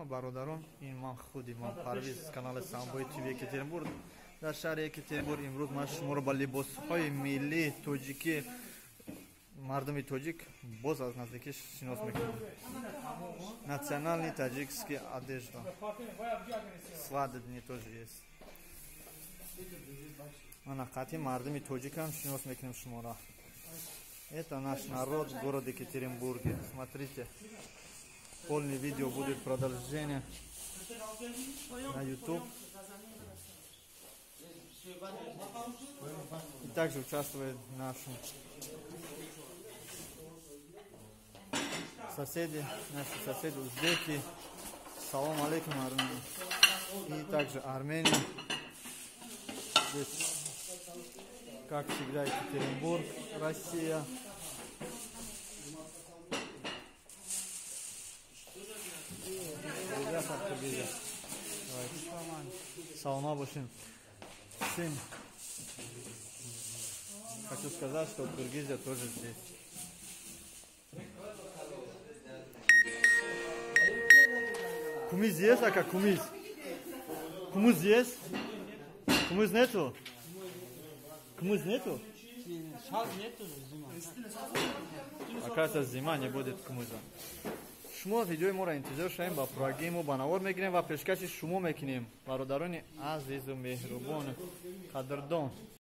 бародарон, ин ман худи ман Парвиз з канали Самбои ТВ Екатеринбург. Дар шаҳри Екатеринбург имрӯз ман шуморо ба либосҳои миллии тоҷикӣ, мардуми тоҷик боз аз наздикӣ шинос мекунам. Национальный таджикский одежда. Свадебный тоже есть. Ана қатъи мардуми тоҷикам шинос мекунем шуморо. Это наш народ в городе Екатеринбурге. Смотрите. Полное видео будет продолжение на YouTube. И также участвует наши соседи, узбеки. Салам алейкум, Армения. И также Армения. Здесь, как всегда, Екатеринбург, Россия. Салама бошим. Всем хочу сказать, что Киргизия тоже здесь. Кумиз есть, а как кумиз? Кумиз есть? Кумиз нету? Кумиз нету? Оказывается, зима не будет кумиза. шумо видеои моро интизор шавем, ба пурагии мо ба навор мегирем ва пешкаши шумо мекунем. бародарони азизу меҳрубон қадрдон.